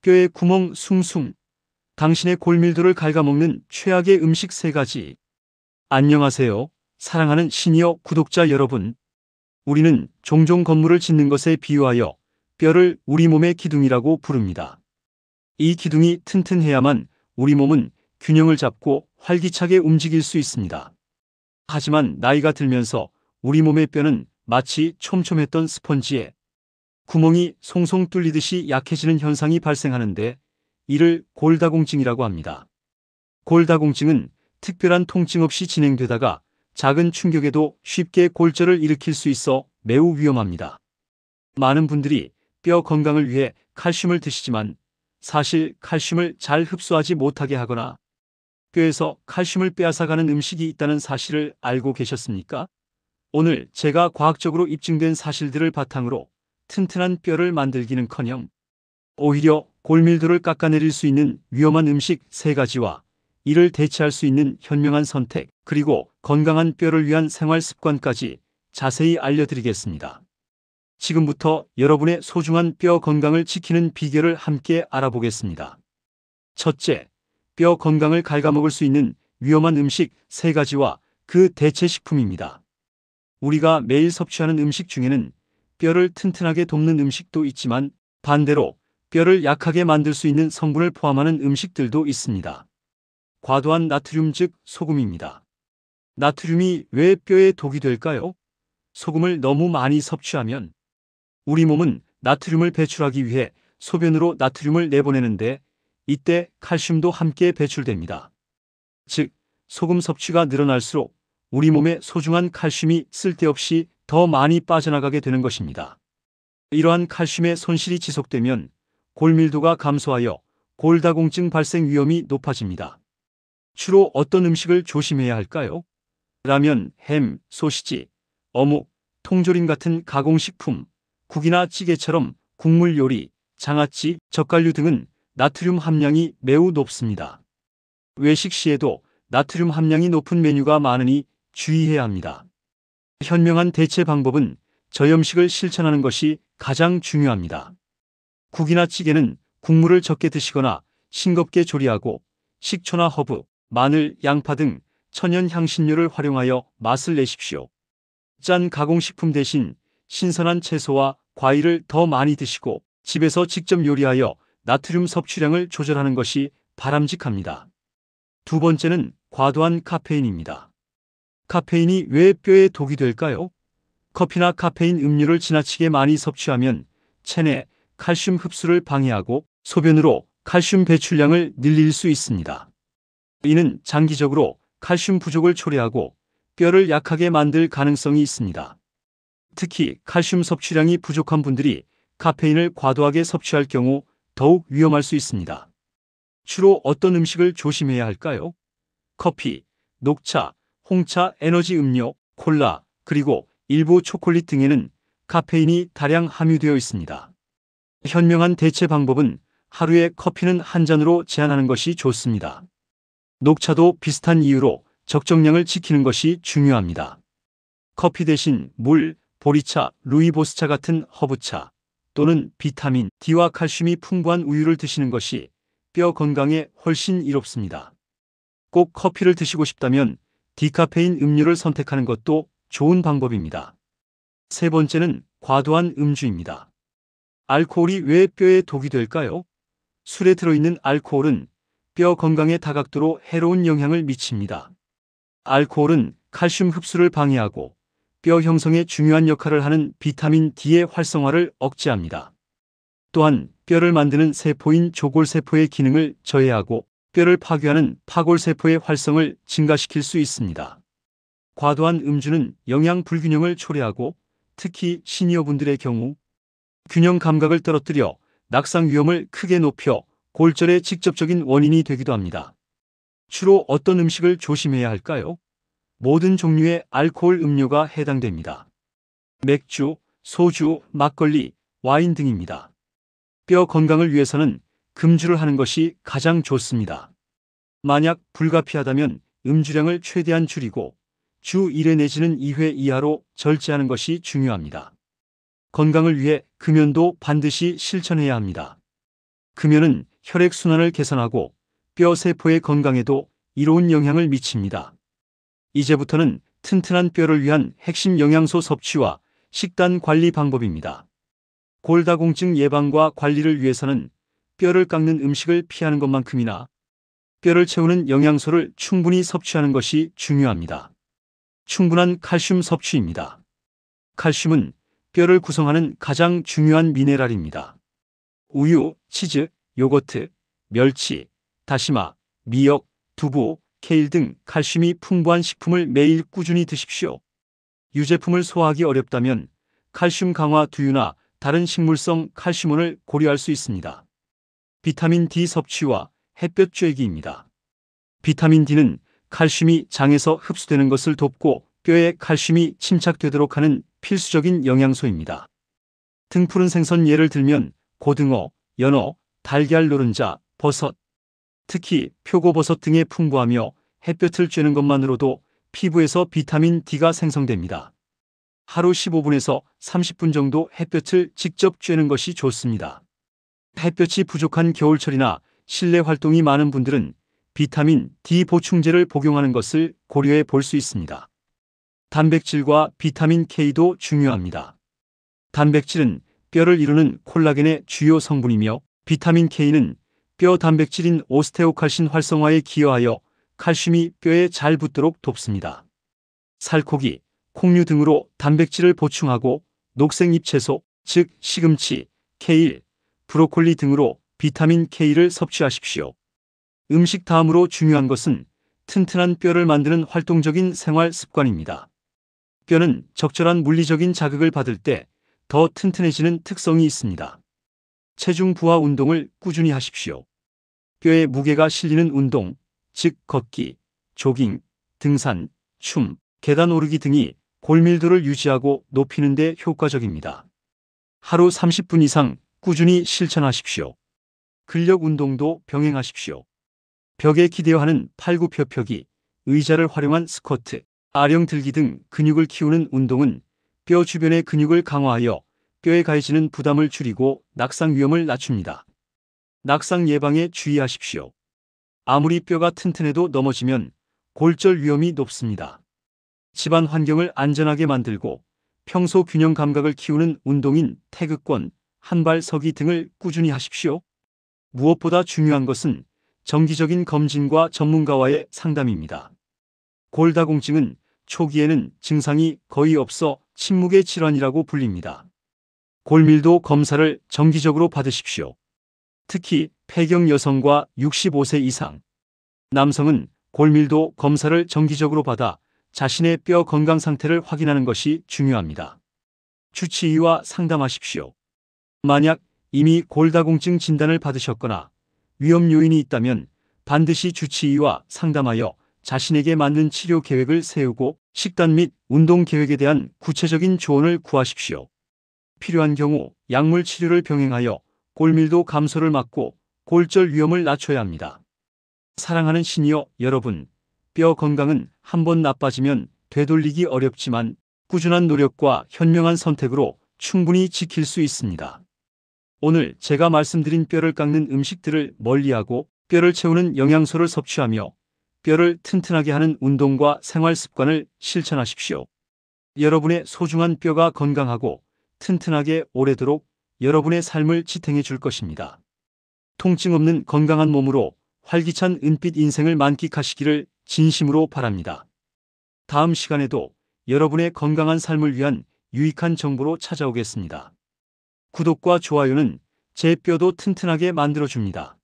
뼈에 구멍 숭숭. 당신의 골밀도를 갉아먹는 최악의 음식 3가지. 안녕하세요, 사랑하는 시니어 구독자 여러분. 우리는 종종 건물을 짓는 것에 비유하여 뼈를 우리 몸의 기둥이라고 부릅니다. 이 기둥이 튼튼해야만 우리 몸은 균형을 잡고 활기차게 움직일 수 있습니다. 하지만 나이가 들면서 우리 몸의 뼈는 마치 촘촘했던 스펀지에 구멍이 송송 뚫리듯이 약해지는 현상이 발생하는데, 이를 골다공증이라고 합니다. 골다공증은 특별한 통증 없이 진행되다가 작은 충격에도 쉽게 골절을 일으킬 수 있어 매우 위험합니다. 많은 분들이 뼈 건강을 위해 칼슘을 드시지만 사실 칼슘을 잘 흡수하지 못하게 하거나 뼈에서 칼슘을 빼앗아가는 음식이 있다는 사실을 알고 계셨습니까? 오늘 제가 과학적으로 입증된 사실들을 바탕으로 튼튼한 뼈를 만들기는커녕 오히려 골밀도를 깎아내릴 수 있는 위험한 음식 3가지와 이를 대체할 수 있는 현명한 선택, 그리고 건강한 뼈를 위한 생활 습관까지 자세히 알려드리겠습니다. 지금부터 여러분의 소중한 뼈 건강을 지키는 비결을 함께 알아보겠습니다. 첫째, 뼈 건강을 갉아먹을 수 있는 위험한 음식 3가지와 그 대체 식품입니다. 우리가 매일 섭취하는 음식 중에는 뼈를 튼튼하게 돕는 음식도 있지만 반대로 뼈를 약하게 만들 수 있는 성분을 포함하는 음식들도 있습니다. 과도한 나트륨 즉 소금입니다. 나트륨이 왜 뼈에 독이 될까요? 소금을 너무 많이 섭취하면 우리 몸은 나트륨을 배출하기 위해 소변으로 나트륨을 내보내는데, 이때 칼슘도 함께 배출됩니다. 즉, 소금 섭취가 늘어날수록 우리 몸에 소중한 칼슘이 쓸데없이 더 많이 빠져나가게 되는 것입니다. 이러한 칼슘의 손실이 지속되면 골밀도가 감소하여 골다공증 발생 위험이 높아집니다. 주로 어떤 음식을 조심해야 할까요? 라면, 햄, 소시지, 어묵, 통조림 같은 가공식품, 국이나 찌개처럼 국물 요리, 장아찌, 젓갈류 등은 나트륨 함량이 매우 높습니다. 외식 시에도 나트륨 함량이 높은 메뉴가 많으니 주의해야 합니다. 현명한 대체 방법은 저염식을 실천하는 것이 가장 중요합니다. 국이나 찌개는 국물을 적게 드시거나 싱겁게 조리하고 식초나 허브, 마늘, 양파 등 천연 향신료를 활용하여 맛을 내십시오. 짠 가공식품 대신 신선한 채소와 과일을 더 많이 드시고 집에서 직접 요리하여 나트륨 섭취량을 조절하는 것이 바람직합니다. 두 번째는 과도한 카페인입니다. 카페인이 왜 뼈에 독이 될까요? 커피나 카페인 음료를 지나치게 많이 섭취하면 체내 칼슘 흡수를 방해하고 소변으로 칼슘 배출량을 늘릴 수 있습니다. 이는 장기적으로 칼슘 부족을 초래하고 뼈를 약하게 만들 가능성이 있습니다. 특히 칼슘 섭취량이 부족한 분들이 카페인을 과도하게 섭취할 경우 더욱 위험할 수 있습니다. 주로 어떤 음식을 조심해야 할까요? 커피, 녹차, 홍차, 에너지 음료, 콜라, 그리고 일부 초콜릿 등에는 카페인이 다량 함유되어 있습니다. 현명한 대체 방법은 하루에 커피는 한 잔으로 제한하는 것이 좋습니다. 녹차도 비슷한 이유로 적정량을 지키는 것이 중요합니다. 커피 대신 물, 보리차, 루이보스차 같은 허브차 또는 비타민 D와 칼슘이 풍부한 우유를 드시는 것이 뼈 건강에 훨씬 이롭습니다. 꼭 커피를 드시고 싶다면 디카페인 음료를 선택하는 것도 좋은 방법입니다. 세 번째는 과도한 음주입니다. 알코올이 왜 뼈에 독이 될까요? 술에 들어있는 알코올은 뼈 건강에 다각도로 해로운 영향을 미칩니다. 알코올은 칼슘 흡수를 방해하고 뼈 형성에 중요한 역할을 하는 비타민 D의 활성화를 억제합니다. 또한 뼈를 만드는 세포인 조골세포의 기능을 저해하고 뼈를 파괴하는 파골세포의 활성을 증가시킬 수 있습니다. 과도한 음주는 영양 불균형을 초래하고 특히 시니어분들의 경우 균형 감각을 떨어뜨려 낙상 위험을 크게 높여 골절의 직접적인 원인이 되기도 합니다. 주로 어떤 음식을 조심해야 할까요? 모든 종류의 알코올 음료가 해당됩니다. 맥주, 소주, 막걸리, 와인 등입니다. 뼈 건강을 위해서는 금주를 하는 것이 가장 좋습니다. 만약 불가피하다면 음주량을 최대한 줄이고 주 1회 내지는 2회 이하로 절제하는 것이 중요합니다. 건강을 위해 금연도 반드시 실천해야 합니다. 금연은 혈액순환을 개선하고 뼈 세포의 건강에도 이로운 영향을 미칩니다. 이제부터는 튼튼한 뼈를 위한 핵심 영양소 섭취와 식단 관리 방법입니다. 골다공증 예방과 관리를 위해서는 뼈를 깎는 음식을 피하는 것만큼이나 뼈를 채우는 영양소를 충분히 섭취하는 것이 중요합니다. 충분한 칼슘 섭취입니다. 칼슘은 뼈를 구성하는 가장 중요한 미네랄입니다. 우유, 치즈, 요거트, 멸치, 다시마, 미역, 두부, 케일 등 칼슘이 풍부한 식품을 매일 꾸준히 드십시오. 유제품을 소화하기 어렵다면 칼슘 강화 두유나 다른 식물성 칼슘원을 고려할 수 있습니다. 비타민 D 섭취와 햇볕 쬐기입니다. 비타민 D는 칼슘이 장에서 흡수되는 것을 돕고 뼈에 칼슘이 침착되도록 하는 필수적인 영양소입니다. 등푸른 생선 예를 들면 고등어, 연어, 달걀 노른자, 버섯, 특히 표고버섯 등에 풍부하며 햇볕을 쬐는 것만으로도 피부에서 비타민 D가 생성됩니다. 하루 15분에서 30분 정도 햇볕을 직접 쬐는 것이 좋습니다. 햇볕이 부족한 겨울철이나 실내 활동이 많은 분들은 비타민 D 보충제를 복용하는 것을 고려해 볼 수 있습니다. 단백질과 비타민 K도 중요합니다. 단백질은 뼈를 이루는 콜라겐의 주요 성분이며 비타민 K는 뼈 단백질인 오스테오칼신 활성화에 기여하여 칼슘이 뼈에 잘 붙도록 돕습니다. 살코기, 콩류 등으로 단백질을 보충하고 녹색 잎채소, 즉 시금치, 케일, 브로콜리 등으로 비타민 K를 섭취하십시오. 음식 다음으로 중요한 것은 튼튼한 뼈를 만드는 활동적인 생활 습관입니다. 뼈는 적절한 물리적인 자극을 받을 때 더 튼튼해지는 특성이 있습니다. 체중 부하 운동을 꾸준히 하십시오. 뼈에 무게가 실리는 운동, 즉 걷기, 조깅, 등산, 춤, 계단 오르기 등이 골밀도를 유지하고 높이는 데 효과적입니다. 하루 30분 이상 꾸준히 실천하십시오. 근력 운동도 병행하십시오. 벽에 기대어 하는 팔굽혀펴기, 의자를 활용한 스쿼트, 아령 들기 등 근육을 키우는 운동은 뼈 주변의 근육을 강화하여 뼈에 가해지는 부담을 줄이고 낙상 위험을 낮춥니다. 낙상 예방에 주의하십시오. 아무리 뼈가 튼튼해도 넘어지면 골절 위험이 높습니다. 집안 환경을 안전하게 만들고 평소 균형 감각을 키우는 운동인 태극권, 한발 서기 등을 꾸준히 하십시오. 무엇보다 중요한 것은 정기적인 검진과 전문가와의 상담입니다. 골다공증은 초기에는 증상이 거의 없어 침묵의 질환이라고 불립니다. 골밀도 검사를 정기적으로 받으십시오. 특히 폐경 여성과 65세 이상, 남성은 골밀도 검사를 정기적으로 받아 자신의 뼈 건강 상태를 확인하는 것이 중요합니다. 주치의와 상담하십시오. 만약 이미 골다공증 진단을 받으셨거나 위험 요인이 있다면 반드시 주치의와 상담하여 자신에게 맞는 치료 계획을 세우고 식단 및 운동 계획에 대한 구체적인 조언을 구하십시오. 필요한 경우 약물 치료를 병행하여 골밀도 감소를 막고 골절 위험을 낮춰야 합니다. 사랑하는 시니어 여러분, 뼈 건강은 한번 나빠지면 되돌리기 어렵지만 꾸준한 노력과 현명한 선택으로 충분히 지킬 수 있습니다. 오늘 제가 말씀드린 뼈를 깎는 음식들을 멀리하고 뼈를 채우는 영양소를 섭취하며 뼈를 튼튼하게 하는 운동과 생활 습관을 실천하십시오. 여러분의 소중한 뼈가 건강하고 튼튼하게 오래도록 여러분의 삶을 지탱해 줄 것입니다. 통증 없는 건강한 몸으로 활기찬 은빛 인생을 만끽하시기를 진심으로 바랍니다. 다음 시간에도 여러분의 건강한 삶을 위한 유익한 정보로 찾아오겠습니다. 구독과 좋아요는 제 뼈도 튼튼하게 만들어줍니다.